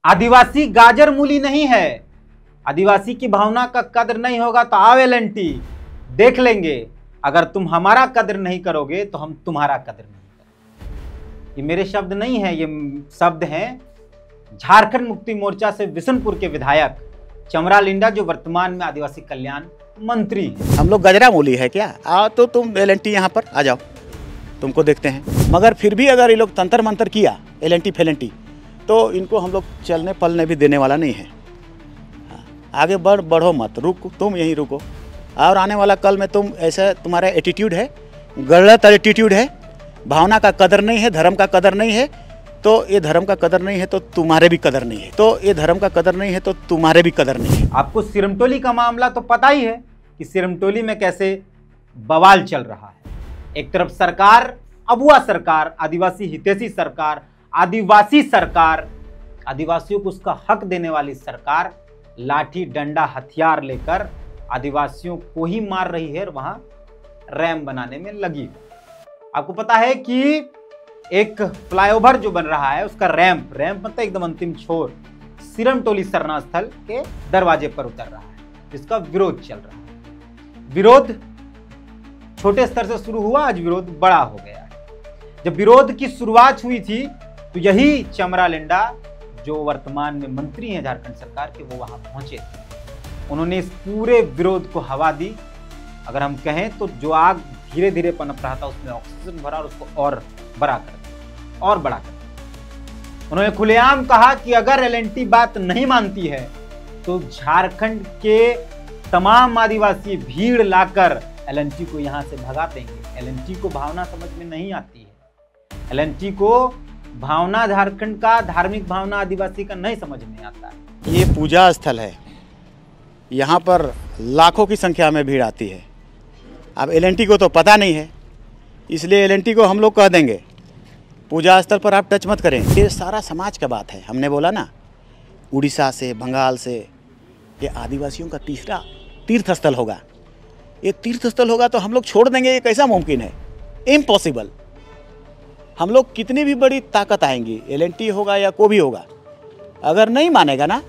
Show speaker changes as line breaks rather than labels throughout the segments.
आदिवासी गाजर मूली नहीं है। आदिवासी की भावना का कद्र नहीं होगा तो आओ एल&टी देख लेंगे। अगर तुम हमारा कद्र नहीं करोगे तो हम तुम्हारा कद्र नहीं करेंगे। ये मेरे शब्द नहीं है, ये शब्द हैं झारखंड मुक्ति मोर्चा से बिशनपुर के विधायक चमरा लिंडा, जो वर्तमान में आदिवासी कल्याण मंत्री हैं।
हम लोग गजरा मूली है क्या? आओ तो तुम एल&टी यहाँ पर आ जाओ, तुमको देखते हैं। मगर फिर भी अगर ये लोग तंत्र मंत्र किया एल&टी फेल&टी तो इनको हम लोग चलने पलने भी देने वाला नहीं है। आगे बढ़ो मत, रुको, तुम यहीं रुको। और आने वाला कल में तुम ऐसा तुम्हारा एटीट्यूड है, गलत एटीट्यूड है, भावना का कदर नहीं है, धर्म का कदर नहीं है, तो ये धर्म का कदर नहीं है तो तुम्हारे भी कदर नहीं है, तो ये धर्म का कदर नहीं है तो तुम्हारे भी कदर नहीं है।
आपको सिरमटोली का मामला तो पता ही है कि सिरमटोली में कैसे बवाल चल रहा है। एक तरफ सरकार, अबुआ सरकार, आदिवासी हितैषी सरकार, आदिवासी सरकार, आदिवासियों को उसका हक देने वाली सरकार लाठी डंडा हथियार लेकर आदिवासियों को ही मार रही है और वहां रैम बनाने में लगी। आपको पता है कि एक फ्लाईओवर जो बन रहा है उसका रैंप मतलब एकदम अंतिम छोर सिरमटोली सरना स्थल के दरवाजे पर उतर रहा है, जिसका विरोध चल रहा है। विरोध छोटे स्तर से शुरू हुआ, आज विरोध बड़ा हो गया है। जब विरोध की शुरुआत हुई थी तो यही चमरा लिंडा, जो वर्तमान में मंत्री हैं झारखंड सरकार के, वो वहां पहुंचे थे। उन्होंने इस पूरे विरोध को हवा दी। अगर हम कहें तो जो आग धीरे धीरे पनप रहा था उसमें ऑक्सीजन भरा और उसको और बड़ा कर दिया और बड़ा कर दिया। उन्होंने खुलेआम कहा कि अगर एल&टी बात नहीं मानती है तो झारखंड के तमाम आदिवासी भीड़ लाकर एल&टी को यहां से भगा देंगे। एल&टी को भावना समझ में नहीं आती है। एल&टी को भावना झारखंड का, धार्मिक भावना आदिवासी का नहीं समझ में आता है।
ये पूजा स्थल है, यहाँ पर लाखों की संख्या में भीड़ आती है। अब एल&टी को तो पता नहीं है, इसलिए एल&टी को हम लोग कह देंगे पूजा स्थल पर आप टच मत करें। ये सारा समाज का बात है। हमने बोला ना, उड़ीसा से, बंगाल से, ये आदिवासियों का तीसरा तीर्थ स्थल होगा। ये तीर्थ स्थल होगा तो हम लोग छोड़ देंगे, ये कैसा मुमकिन है? इम्पॉसिबल। हम लोग कितनी भी बड़ी ताकत आएंगी, एल&टी होगा या कोई भी होगा, अगर नहीं मानेगा ना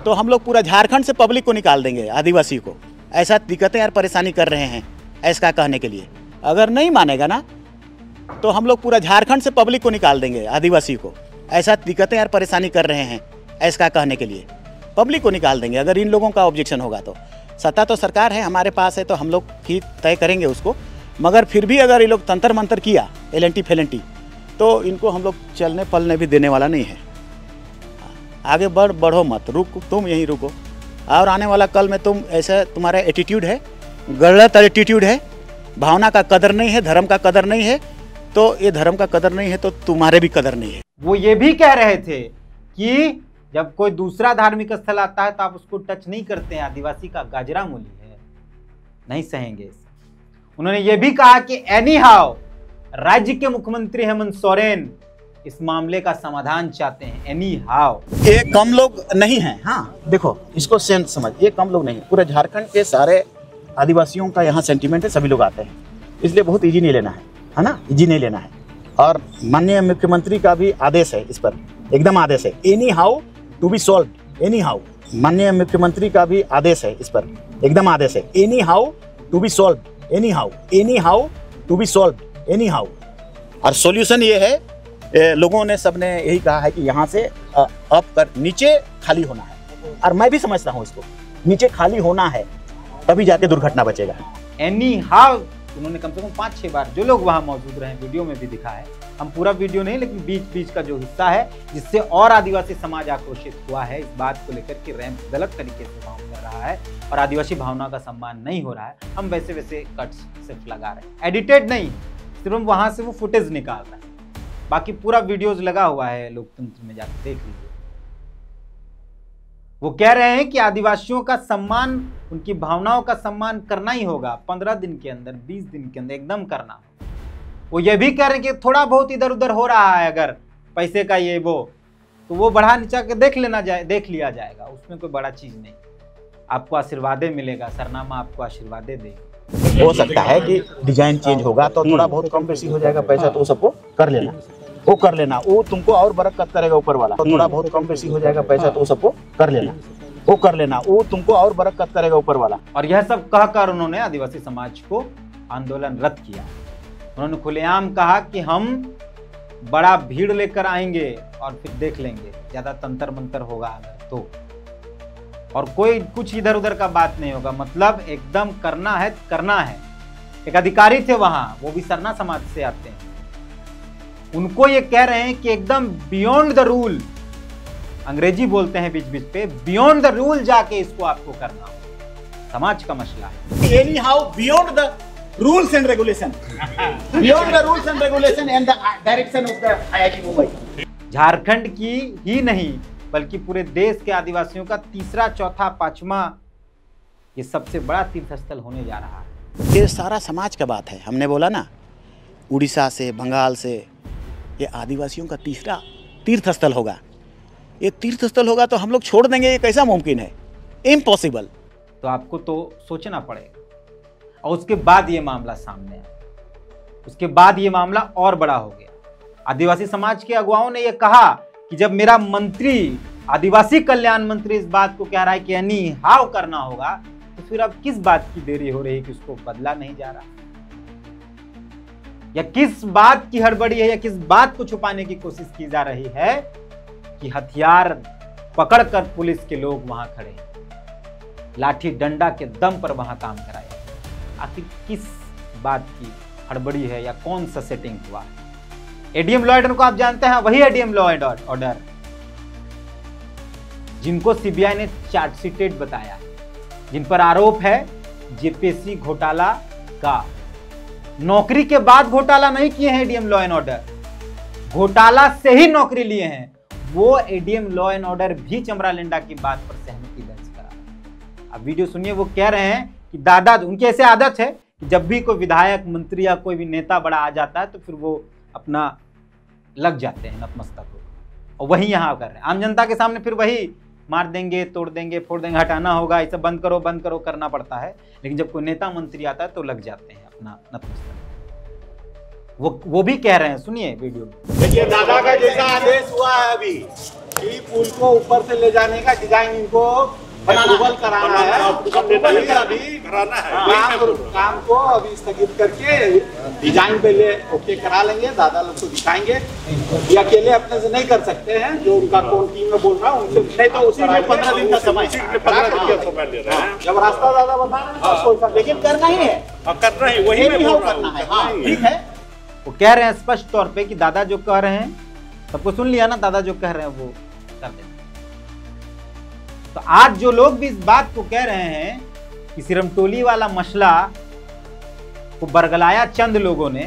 तो हम लोग पूरा झारखंड से पब्लिक को निकाल देंगे। आदिवासी को ऐसा दिक्कतें यार परेशानी कर रहे हैं ऐसा कहने के लिए, अगर नहीं मानेगा ना तो हम लोग पूरा झारखंड से पब्लिक को निकाल देंगे। आदिवासी को ऐसा दिक्कतें यार परेशानी कर रहे हैं ऐसा कहने के लिए पब्लिक को निकाल देंगे, अगर इन लोगों का ऑब्जेक्शन होगा तो। सत्ता तो सरकार है, हमारे पास है, तो हम लोग ही तय करेंगे उसको। मगर फिर भी अगर ये लोग तंत्र मंत्र किया एल&टी फेल&टी तो इनको हम लोग चलने पलने भी देने वाला नहीं है। आगे बढ़ो मत, रुको, तुम यहीं रुको। और आने वाला कल में तुम ऐसा तुम्हारा एटीट्यूड है, गलत एटीट्यूड है, भावना का कदर नहीं है, धर्म का कदर नहीं है, तो ये धर्म का कदर नहीं है तो तुम्हारे भी कदर नहीं है।
वो ये भी कह रहे थे कि जब कोई दूसरा धार्मिक स्थल आता है तो आप उसको टच नहीं करते हैं। आदिवासी का गाजरा मूली है, नहीं सहेंगे इसे। उन्होंने ये भी कहा कि एनी हाउ राज्य के मुख्यमंत्री हेमंत सोरेन इस मामले का समाधान चाहते हैं। एनी हाउ
ये कम लोग नहीं हैं। हाँ देखो, इसको सेंस समझ, ये कम लोग नहीं, पूरे झारखंड के सारे आदिवासियों का यहाँ सेंटीमेंट है, सभी लोग आते हैं, इसलिए बहुत इजी नहीं लेना है ना, इजी नहीं लेना है। और माननीय मुख्यमंत्री का भी आदेश है इस पर, एकदम आदेश है, anyhow to be solve. Anyhow, माननीय मुख्यमंत्री का भी आदेश है इस पर, एकदम आदेश है, anyhow to be solve, anyhow to be solve, anyhow. और सॉल्यूशन ये है, लोगों ने, सबने यही कहा है कि यहाँ से अप कर नीचे खाली होना है। और मैं भी समझता हूँ इसको, नीचे खाली होना है तभी जाके दुर्घटना बचेगा।
एनी हाउ उन्होंने कम से कम 5-6 बार, जो लोग वहां मौजूद रहे, वीडियो में भी दिखा है। हम पूरा वीडियो नहीं, लेकिन बीच का जो हिस्सा है जिससे और आदिवासी समाज आक्रोशित हुआ है इस बात को लेकर कि रैंप गलत तरीके से काम कर रहा है और आदिवासी भावना का सम्मान नहीं हो रहा है। हम वैसे कट्स सिर्फ लगा रहे हैं, एडिटेड नहीं, सिर्फ हम वहां से वो फुटेज निकाल रहे हैं। बाकी पूरा वीडियोज लगा हुआ है, लोकतंत्र में जाकर देख लीजिए। वो कह रहे हैं कि आदिवासियों का सम्मान, उनकी भावनाओं का सम्मान करना ही होगा 15 दिन के अंदर, 20 दिन के अंदर एकदम करना। वो ये भी कह रहे हैं कि थोड़ा बहुत इधर उधर हो रहा है अगर पैसे का ये वो, तो वो बढ़ा नीचा के देख लिया जाएगा, उसमें कोई बड़ा चीज नहीं। आपको आशीर्वादें मिलेगा, सरनामा आपको आशीर्वादें देगा।
हो सकता है कि डिजाइन चेंज होगा तो थोड़ा बहुत कम बेसी हो जाएगा पैसा, तो सबको कर लेना। वो कर लेना, वो तुमको और बरकत करेगा ऊपर वाला। तो थोड़ा बहुत कम बेसी हो जाएगा पैसा तो वो सबको कर लेना, वो कर लेना, वो तुमको और बरकत करेगा ऊपर वाला।
और यह सब कहकर उन्होंने आदिवासी समाज को आंदोलनरत किया। उन्होंने खुलेआम कहा कि हम बड़ा भीड़ लेकर आएंगे और फिर देख लेंगे, ज्यादा तंत्र मंत्र होगा अगर तो, और कोई कुछ इधर उधर का बात नहीं होगा। मतलब एकदम करना है करना है। एक अधिकारी थे वहां, वो भी सरना समाज से आते हैं, उनको ये कह रहे हैं कि एकदम बियॉन्ड द रूल, अंग्रेजी बोलते हैं बीच बीच पे, बियॉन्ड द रूल जाके इसको आपको करना हो। समाज का मसला है।
Any how beyond the rules and regulation, beyond the rules and regulation and the direction of the IIT Mumbai.
Jharkhand की ही नहीं बल्कि पूरे देश के आदिवासियों का तीसरा, चौथा, पांचवा ये सबसे बड़ा तीर्थ स्थल होने जा रहा है।
ये सारा समाज का बात है। हमने बोला ना, उड़ीसा से, बंगाल से, ये आदिवासियों का तीसरा तीर्थ स्थल होगा। ये तीर्थ स्थल होगा तो हम लोग छोड़ देंगे, ये कैसा मुमकिन है? इम्पॉसिबल।
तो आपको तो सोचना पड़ेगा। और उसके बाद ये मामला सामने आया, उसके बाद ये मामला और बड़ा हो गया। आदिवासी समाज के अगुवाओं ने यह कहा कि जब मेरा मंत्री, आदिवासी कल्याण मंत्री इस बात को कह रहा है कि एनी हाउ करना होगा, तो फिर अब किस बात की देरी हो रही है कि उसको बदला नहीं जा रहा, या किस बात की हड़बड़ी है, या किस बात को छुपाने की कोशिश की जा रही है कि हथियार पकड़कर पुलिस के लोग वहां खड़े हैं, लाठी डंडा के दम पर वहां काम कराया। आखिर किस बात की हड़बड़ी है या कौन सा सेटिंग हुआ? एडीएम लॉ एंड को आप जानते हैं, वही एडीएम लॉ एंड ऑर्डर जिनको सीबीआई ने चार्जशीटेड बताया, जिन पर आरोप है जेपीएससी घोटाला का। नौकरी के बाद घोटाला नहीं किए हैं एडीएम लॉ एंड ऑर्डर, घोटाला से ही नौकरी लिए हैं। वो एडीएम लॉ एंड ऑर्डर भी चमरालिंडा की बात पर सहमति दर्ज करा। अब वीडियो सुनिए, वो कह रहे हैं कि दादा, उनकी ऐसे आदत है कि जब भी कोई विधायक, मंत्री या कोई भी नेता बड़ा आ जाता है तो फिर वो अपना लग जाते हैं नतमस्तक होकर, और वही यहाँ कर रहे हैं आम जनता के सामने। फिर वही मार देंगे, तोड़ देंगे, फोड़ देंगे, हटाना होगा, इसे बंद करो करना पड़ता है। लेकिन जब कोई नेता मंत्री आता है तो लग जाते हैं अपना नतमस्तक। वो भी कह रहे हैं, सुनिए वीडियो।
देखिए, दादा का जैसा आदेश हुआ है अभी कि पुल को ऊपर से ले जाने का डिजाइन इनको अप्रूवल कराना है, अभी कराना है। काम को अभी स्थगित करके डिजाइन पे ले ओके करा लेंगे, दादा लोग को दिखाएंगे। ये अकेले अपने से नहीं कर सकते हैं, जो उनका कौन टीम में बोल रहा है उनसे, नहीं तो उसी में 15 दिन का समय ले रहे हैं। जब रास्ता दादा बता रहे हैं, लेकिन करना ही है, करना ही, वही करना है। हाँ ठीक है।
वो कह रहे हैं स्पष्ट तौर पे कि दादा जो कह रहे हैं, सबको सुन लिया ना, दादा जो कह रहे हैं वो कर देना। तो आज जो लोग भी इस बात को कह रहे हैं कि सिरमटोली वाला मसला को बरगलाया चंद लोगों ने,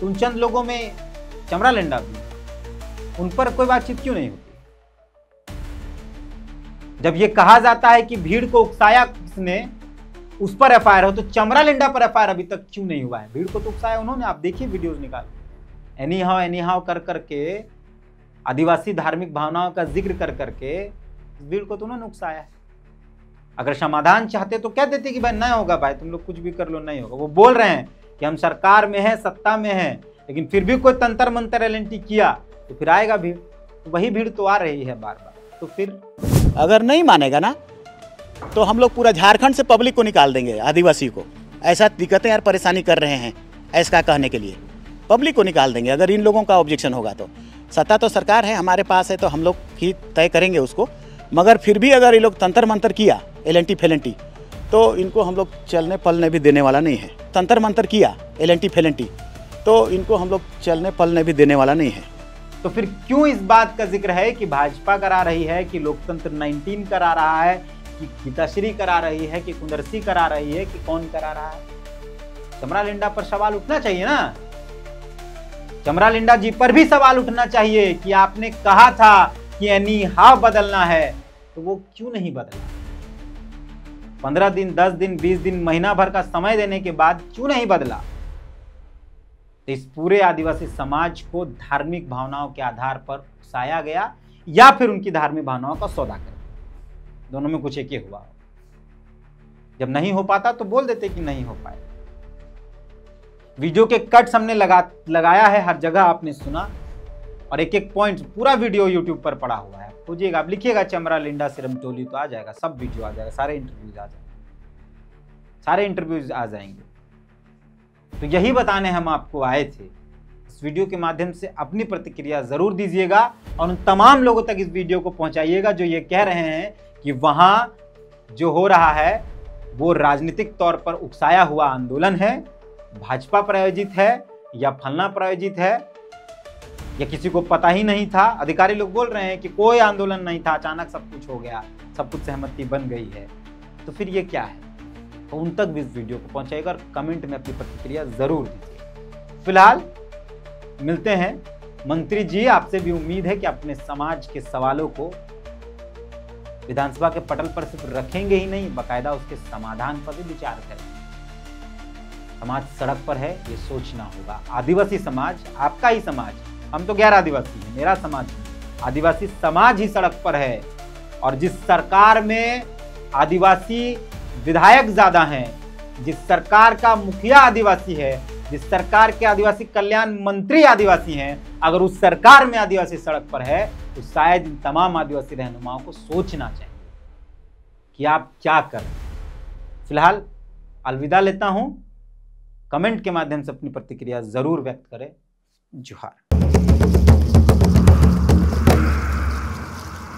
तो उन चंद लोगों में चमरालिंडा भी, उन पर कोई बातचीत क्यों नहीं होती? जब ये कहा जाता है कि भीड़ को उकसाया किसने, उस पर एफआईआर हो, तो चमरालिंडा पर एफआईआर अभी तक क्यों नहीं हुआ है? भीड़ को तो उकसाया उन्होंने, आप देखिए वीडियोस निकाल, एनी हाउ कर करके, आदिवासी धार्मिक भावनाओं का जिक्र कर करके भीड़ को तो उन्होंने उकसाया है। अगर समाधान चाहते तो कह देते कि भाई नहीं होगा, भाई तुम लोग कुछ भी कर लो, नहीं होगा। वो बोल रहे हैं कि हम सरकार में है, सत्ता में है, लेकिन फिर भी कोई तंत्र मंत्र एलएनटी किया तो फिर आएगा भीड़। तो वही भीड़ तो आ रही है बार बार। तो फिर
अगर नहीं मानेगा ना तो हम लोग पूरा झारखंड से पब्लिक को निकाल देंगे, आदिवासी को। ऐसा दिक्कतें यार परेशानी कर रहे हैं, ऐसा कहने के लिए पब्लिक को निकाल देंगे अगर इन लोगों का ऑब्जेक्शन होगा तो। सत्ता तो सरकार है, हमारे पास है, तो हम लोग ही तय करेंगे उसको। मगर फिर भी अगर ये लोग तंत्र मंत्र किया, एलएनटी फेलेंटी, तो इनको हम लोग चलने पलने भी देने वाला नहीं है। तंत्र मंत्र किया, एलएनटी फेलेंटी, तो इनको हम लोग चलने पलने भी देने वाला नहीं है।
तो फिर क्यों इस बात का जिक्र है कि भाजपा करा रही है, कि लोकतंत्र 19 करा रहा है, कि गीताश्री करा रही है, कि कुंदरसी करा रही है, कि कौन करा रहा है? चमरालिंडा पर सवाल उठना चाहिए ना। चमरालिंडा जी पर भी सवाल उठना चाहिए कि आपने कहा था कि एनी हाउ बदलना है, तो वो क्यों नहीं बदला? 15 दिन, 10 दिन, 20 दिन, महीना भर का समय देने के बाद क्यों नहीं बदला? तो इस पूरे आदिवासी समाज को धार्मिक भावनाओं के आधार पर उकसाया गया, या फिर उनकी धार्मिक भावनाओं का सौदा कर दिया। दोनों में कुछ एक ही हुआ। जब नहीं हो पाता तो बोल देते कि नहीं हो पाए। वीडियो के कट्स हमने लगाया है हर जगह, आपने सुना। और एक एक पॉइंट पूरा वीडियो यूट्यूब पर पड़ा हुआ है। खोजिएगा, आप लिखिएगा चमरा लिंडा सिरमटोली तो आ जाएगा, सब वीडियो आ जाएगा, सारे इंटरव्यूज आ जाएंगे, सारे इंटरव्यूज आ जाएंगे। तो यही बताने हम आपको आए थे। इस वीडियो के माध्यम से अपनी प्रतिक्रिया जरूर दीजिएगा और उन तमाम लोगों तक इस वीडियो को पहुंचाइएगा जो ये कह रहे हैं कि वहां जो हो रहा है वो राजनीतिक तौर पर उकसाया हुआ आंदोलन है, भाजपा प्रायोजित है या फलना प्रायोजित है, या किसी को पता ही नहीं था। अधिकारी लोग बोल रहे हैं कि कोई आंदोलन नहीं था, अचानक सब कुछ हो गया, सब कुछ सहमति बन गई है। तो फिर ये क्या है? तो उन तक भी इस वीडियो को पहुंचाएगा और कमेंट में अपनी प्रतिक्रिया जरूर दीजिए। फिलहाल मिलते हैं मंत्री जी, आपसे भी उम्मीद है कि अपने समाज के सवालों को विधानसभा के पटल पर सिर्फ रखेंगे ही नहीं, बाकायदा उसके समाधान पर भी विचार करेंगे। समाज सड़क पर है, ये सोचना होगा। आदिवासी समाज, आपका ही समाज, हम तो गैर आदिवासी हैं, मेरा समाज, आदिवासी समाज ही सड़क पर है। और जिस सरकार में आदिवासी विधायक ज्यादा हैं, जिस सरकार का मुखिया आदिवासी है, जिस सरकार के आदिवासी कल्याण मंत्री आदिवासी हैं, अगर उस सरकार में आदिवासी सड़क पर है तो शायद इन तमाम आदिवासी रहनुमाओं को सोचना चाहिए कि आप क्या करें। फिलहाल अलविदा लेता हूं। कमेंट के माध्यम से अपनी प्रतिक्रिया जरूर व्यक्त करें। जोहार।